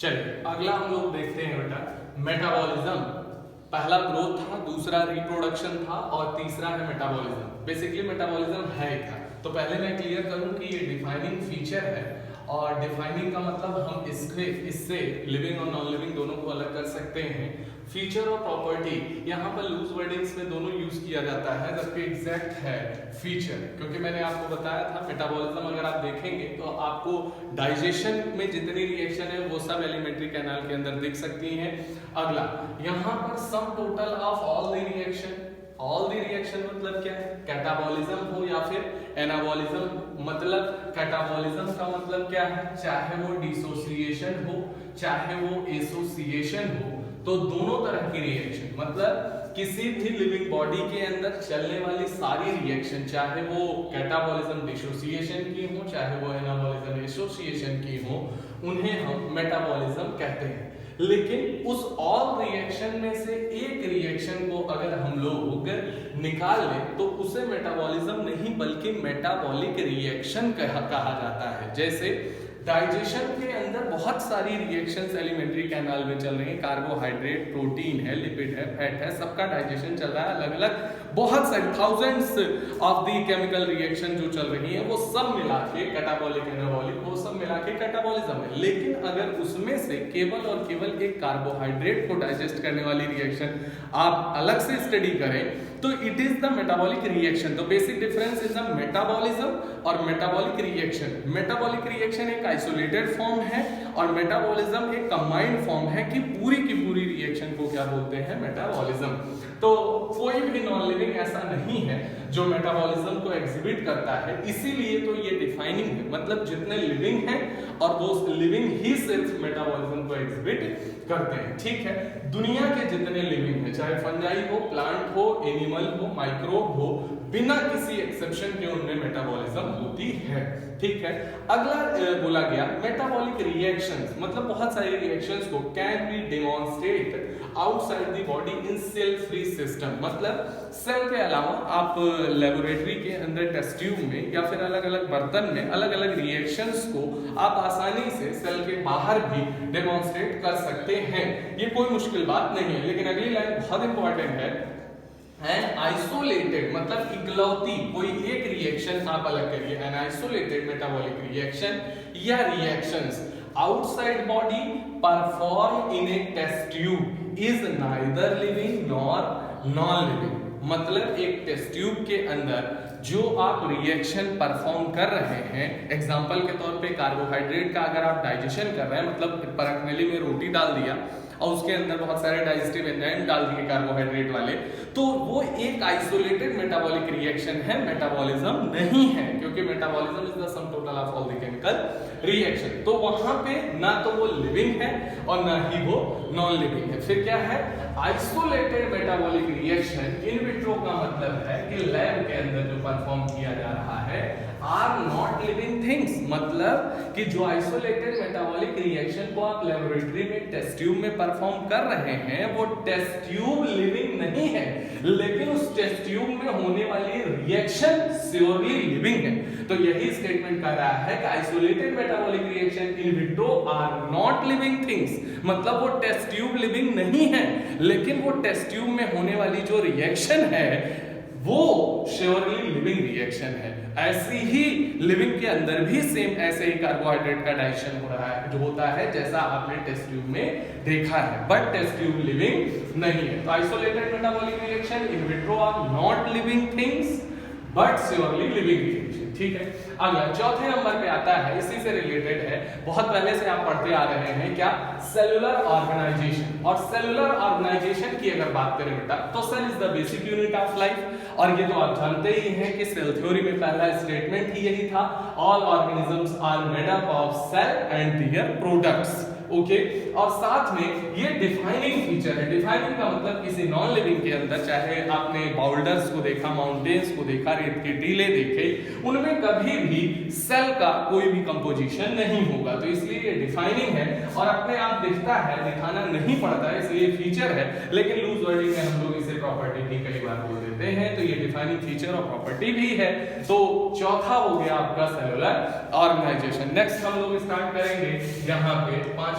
चलिए अगला हम लोग देखते हैं बेटा मेटाबॉलिज्म। पहला ग्रोथ था, दूसरा रिप्रोडक्शन था और तीसरा है मेटाबॉलिज्म। बेसिकली मेटाबॉलिज्म है क्या, तो पहले मैं क्लियर करूं कि ये डिफाइनिंग फीचर है और डिफाइनिंग का मतलब हम इससे लिविंग और नॉन लिविंग दोनों को अलग कर सकते हैं। फीचर और प्रॉपर्टी यहाँ पर लूज वर्डिंग्स में दोनों यूज किया जाता है, जबकि एग्जैक्ट है फीचर, क्योंकि मैंने आपको बताया था मेटाबॉलिज्म अगर आप देखेंगे तो आपको डाइजेशन में जितनी रिएक्शन है वो सब एलिमेंट्री कैनाल के अंदर दिख सकती हैं। अगला यहाँ पर sum total of all the reaction. All the reaction मतलब क्या है, कैटाबॉलिज्म हो या फिर एनाबॉलिज्म। मतलब कैटाबॉलिज्म का मतलब क्या है, चाहे वो डिसोसिएशन हो चाहे वो एसोसिएशन हो, तो दोनों तरह की रिएक्शन मतलब किसी भी लिविंग बॉडी के अंदर चलने वाली सारी रिएक्शन, चाहे वो कैटाबॉलिज्म डिसोसिएशन की हो चाहे वो एनाबॉलिज्म एसोसिएशन की हो, उन्हें हम मेटाबॉलिज्म कहते हैं। लेकिन उस ऑल रिएक्शन में से एक रिएक्शन को अगर हम लोग निकाल लें तो उसे मेटाबॉलिज्म नहीं बल्कि मेटाबॉलिक रिएक्शन कहा जाता है। जैसे डाइजेशन के अंदर बहुत सारी रिएक्शंस एलिमेंट्री कैनाल में चल रही हैं, कार्बोहाइड्रेट, प्रोटीन है, लिपिड है, फैट है, सबका डाइजेशन चल रहा है अलग अलग, बहुत सारी thousands of the chemical reaction जो चल रही हैं वो सब मिला के कैटाबॉलिक एनाबॉलिक वो सब मिला के कैटाबॉलिज्म है। लेकिन अगर उसमें से केवल और केवल एक कार्बोहाइड्रेट को डाइजेस्ट करने वाली रिएक्शन आप अलग से स्टडी करें तो it is the metabolic reaction. तो basic difference in the metabolism और मेटाबॉलिक रिएक्शन। मेटाबॉलिक रिएक्शन एक आइसोलेटेड फॉर्म है और मेटाबॉलिज्म एक कंबाइंड फॉर्म है कि पूरी की पूरी रिएक्शन को क्या बोलते हैं, मेटाबॉलिज्म। तो कोई भी नॉन लिविंग ऐसा नहीं है जो मेटाबॉलिज्म को एग्जिबिट करता है, इसीलिए तो ये डिफाइनिंग है। मतलब जितने लिविंग हैं और वो लिविंग ही सिर्फ मेटाबॉलिज्म को एग्जिबिट करते हैं। ठीक है, दुनिया के जितने लिविंग हैं, चाहे फंजाई हो, प्लांट हो, एनिमल हो, माइक्रोब हो, बिना किसी एक्सेप्शन के उनमें मेटाबॉलिज्म होती है। ठीक है, अगला बोला गया मेटाबॉलिक रिएक्शंस, मतलब बहुत सारी रिएक्शंस को can be demonstrate outside the body in cell free system. मतलब सेल के अलावा आप लेबोरेटरी के अंदर टेस्ट ट्यूब में या फिर अलग अलग बर्तन में अलग अलग रिएक्शंस को आप आसानी से सेल के बाहर भी डेमोन्स्ट्रेट कर सकते हैं, ये कोई मुश्किल बात नहीं है। लेकिन अगली लाइन बहुत इंपॉर्टेंट है, एन आइसोलेटेड मतलब इकलौती कोई एक रिएक्शन आप अलग करिए, एन आइसोलेटेड मेटाबॉलिक रिएक्शन या reactions outside body perform in a test tube is neither living nor non living. मतलब एक टेस्ट ट्यूब के अंदर जो आप रिएक्शन परफॉर्म कर रहे हैं, एग्जांपल के तौर पे कार्बोहाइड्रेट का अगर आप डाइजेशन कर रहे हैं, मतलब परखनली में रोटी डाल दिया और उसके अंदर बहुत सारे डाइजेस्टिव एंजाइम डाल दिए कार्बोहाइड्रेट वाले, तो वो एक आइसोलेटेड मेटाबॉलिक रिएक्शन है, मेटाबॉलिज्म नहीं है, क्योंकि metabolism is the sum total of all the chemical reaction. तो वहां पे ना तो वो लिविंग है और ना ही वो नॉन लिविंग है। फिर क्या है, isolated metabolic reaction in vitro का मतलब है कि लैब के अंदर जो परफॉर्म किया जा रहा है आर नॉट लिविंग थिंग्स। मतलब कि जो आइसोलेटेड मेटाबॉलिक रिएक्शन को आप लेबोरेटरी में टेस्ट ट्यूब में परफॉर्म कर रहे हैं वो टेस्ट ट्यूब लिविंग नहीं है, लेकिन उस टेस्ट ट्यूब में होने वाली रिएक्शन श्योरली लिविंग है। तो यही स्टेटमेंट कर रहा है कि isolated metabolic reaction in vitro are not living things. मतलब वो टेस्ट ट्यूब लिविंग नहीं है, लेकिन वो टेस्ट ट्यूब में होने वाली जो रिएक्शन है वो श्योरली लिविंग रिएक्शन है। ऐसी ही लिविंग के अंदर भी सेम ऐसे ही कार्बोहाइड्रेट का डाइजेशन हो रहा है जो होता है जैसा आपने टेस्ट ट्यूब में देखा है, बट टेस्ट ट्यूब लिविंग नहीं है। तो isolated metabolic reaction in vitro are not living things but surely living reaction. ठीक है, अगला चौथे नंबर पे आता है, इसी से रिलेटेड है, बहुत पहले से आप पढ़ते आ रहे हैं क्या, सेलुलर ऑर्गेनाइजेशन। और सेलुलर ऑर्गेनाइजेशन की अगर बात करें बेटा तो cell is the basic unit of life. और ये तो आप जानते ही हैं कि सेल थ्योरी में पहला स्टेटमेंट ही यही था, all organisms are made up of cell and their products. Okay, और साथ में ये डिफाइनिंग फीचर है। डिफाइनिंग का मतलब किसी नॉन लिविंग के अंदर, चाहे आपने बाउल्डर्स को देखा, माउंटेन्स को देखा, रेत के टीले देखे, उनमें कभी भी सेल का कोई भी कंपोजिशन नहीं होगा। तो इसलिए ये डिफाइनिंग है और अपने आप दिखता है, दिखाना नहीं पड़ता है, इसलिए फीचर है। लेकिन लूज वर्डिंग में हम लोग इसे प्रॉपर्टी भी कई बार बोल देते हैं, तो ये डिफाइनिंग फीचर और प्रॉपर्टी भी है। तो चौथा हो गया आपका सेलुलर ऑर्गेनाइजेशन। नेक्स्ट हम लोग स्टार्ट करेंगे यहाँ पे 5